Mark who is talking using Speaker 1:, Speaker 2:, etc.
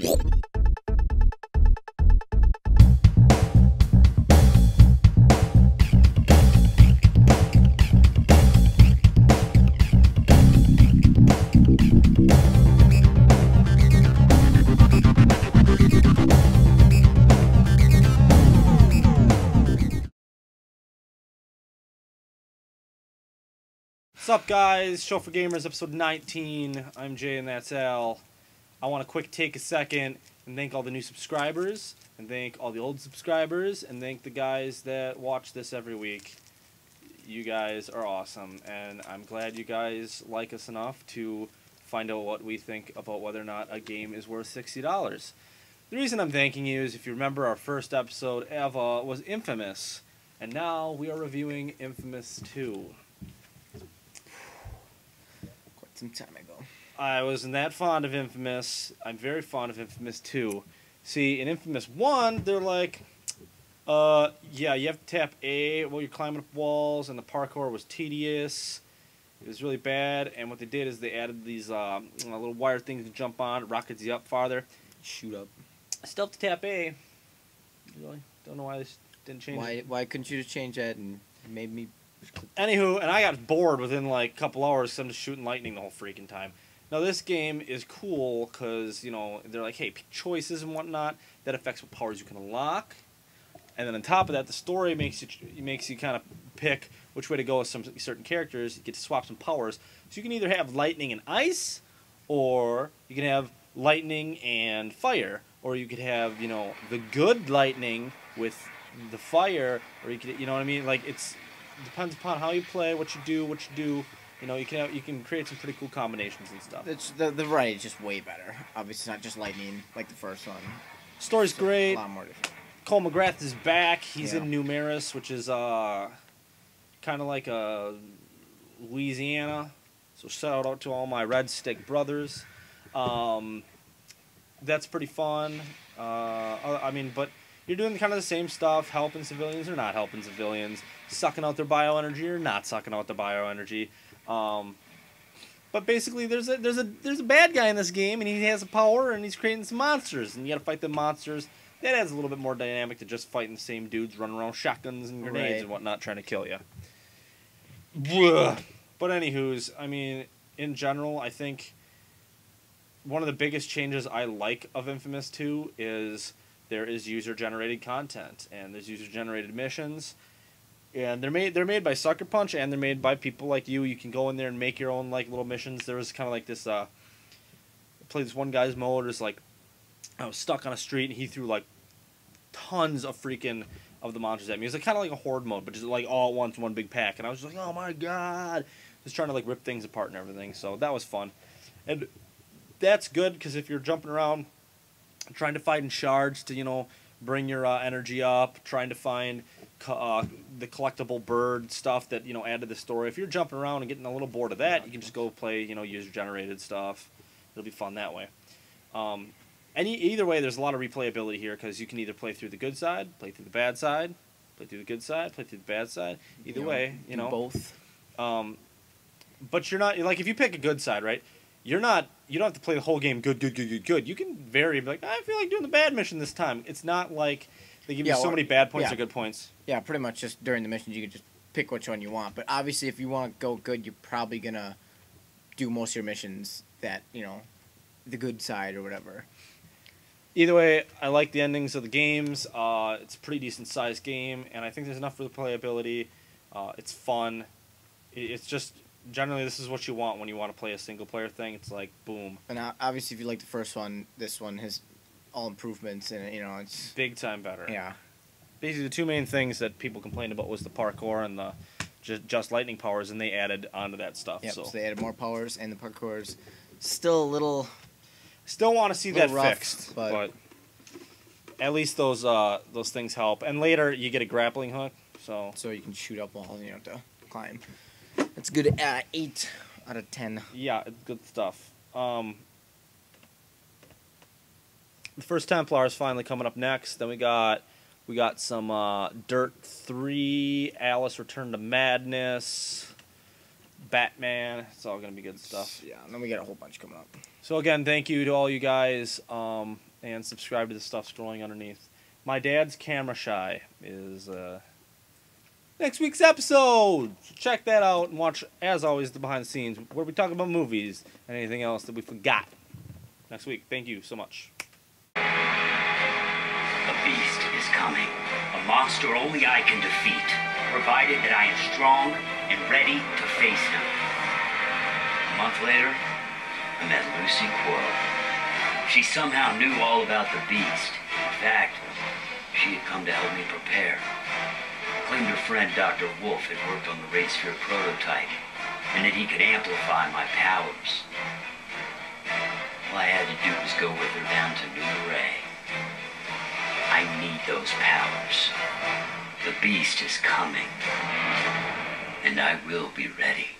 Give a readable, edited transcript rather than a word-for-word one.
Speaker 1: What's up, guys? TheShowForGamers, episode 19. I'm Jay and that's Al. I want to take a second and thank all the new subscribers, and thank all the old subscribers, and thank the guys that watch this every week. You guys are awesome, and I'm glad you guys like us enough to find out what we think about whether or not a game is worth $60. The reason I'm thanking you is, if you remember, our first episode ever was Infamous, and now we are reviewing Infamous 2.
Speaker 2: Some time ago.
Speaker 1: I wasn't that fond of Infamous. I'm very fond of Infamous 2. See, in Infamous 1, they're like, yeah, you have to tap A while you're climbing up walls, and the parkour was tedious. It was really bad, and what they did is they added these little wire things to jump on. It rockets you up farther.
Speaker 2: Shoot up.
Speaker 1: I still have to tap A. Really? Don't know why they didn't change it.
Speaker 2: Why couldn't you just change that and made me...
Speaker 1: Anywho, and I got bored within like a couple hours because I'm just shooting lightning the whole freaking time. Now this game is cool because, you know, they're like, hey, pick choices and whatnot. That affects what powers you can unlock. And then on top of that, the story makes you kind of pick which way to go with some certain characters. You get to swap some powers. So you can either have lightning and ice, or you can have lightning and fire, or you could have, you know, the good lightning with the fire, or you could, you know what I mean? Like, it's... depends upon how you play, what you do. You know, you can create some pretty cool combinations and stuff.
Speaker 2: It's the variety is just way better. Obviously, it's not just lightning like the first one.
Speaker 1: Story's great.
Speaker 2: A lot more different.
Speaker 1: Cole McGrath is back. He's in Numeris, which is kind of like Louisiana. So shout out to all my Red Stick brothers. That's pretty fun. I mean, but you're doing kind of the same stuff, helping civilians or not helping civilians, sucking out their bioenergy or not sucking out the bioenergy. But basically, there's a bad guy in this game, and he has a power, and he's creating some monsters, and you got to fight the monsters. That adds a little bit more dynamic to just fighting the same dudes running around with shotguns and grenades and whatnot trying to kill you. But anywho's, I mean, in general, I think one of the biggest changes I like of Infamous 2 is there is user-generated content, and there's user-generated missions, and they're made by Sucker Punch, and they're made by people like you. You can go in there and make your own like little missions. There was kind of like this. Play this one guy's mode. It's like I was stuck on a street, and he threw like tons of freaking of the monsters at me. It was like, kind of like a horde mode, but just like all at once, one big pack. And I was just like, oh my god, just trying to like rip things apart and everything. So that was fun, and that's good because if you're jumping around, trying to fight in shards to, you know, bring your energy up, trying to find the collectible bird stuff that, you know, add to the story. If you're jumping around and getting a little bored of that, you can just go play, you know, user-generated stuff. It'll be fun that way. Either way, there's a lot of replayability here because you can either play through the good side, play through the bad side, play through the good side, play through the bad side. Either way, you know.
Speaker 2: Both.
Speaker 1: But you're not, like, if you pick a good side, right, you don't have to play the whole game good. You can vary and be like, I feel like doing the bad mission this time. It's not like they give you so many bad points or good points.
Speaker 2: Yeah, pretty much just during the missions you can just pick which one you want. But obviously if you want to go good, you're probably going to do most of your missions that, you know, the good side or whatever.
Speaker 1: Either way, I like the endings of the games. It's a pretty decent sized game, and I think there's enough for the playability. It's fun. It's just... generally, this is what you want when you want to play a single-player thing. It's like, boom.
Speaker 2: And obviously, if you like the first one, this one has all improvements, and, you know, it's...
Speaker 1: big time better.
Speaker 2: Yeah.
Speaker 1: Basically, the two main things that people complained about was the parkour and the just lightning powers, and they added onto that stuff.
Speaker 2: Yep,
Speaker 1: so
Speaker 2: they added more powers, and the parkour's still a little...
Speaker 1: still want to see that
Speaker 2: rough,
Speaker 1: fixed, but at least those things help. And later, you get a grappling hook, so
Speaker 2: you can shoot up walls, and you don't have to climb. It's good at 8 out of 10.
Speaker 1: Yeah, it's good stuff. The First Templar is finally coming up next. Then we got some Dirt 3, Alice Return to Madness, Batman. It's all gonna be good stuff.
Speaker 2: Yeah, and then we got a whole bunch coming up.
Speaker 1: So again, thank you to all you guys. and subscribe to the stuff scrolling underneath. My dad's camera shy is next week's episode. So check that out and watch, as always, the behind the scenes where we talk about movies and anything else that we forgot. Next week. Thank you so much.
Speaker 3: A beast is coming. A monster only I can defeat, provided that I am strong and ready to face him. A month later, I met Lucy Quarrel. She somehow knew all about the beast. In fact, she had come to help me prepare. Claimed her friend Dr. Wolf had worked on the Ray Sphere prototype, and that he could amplify my powers. All I had to do was go with her down to New Ray. I need those powers. The beast is coming, and I will be ready.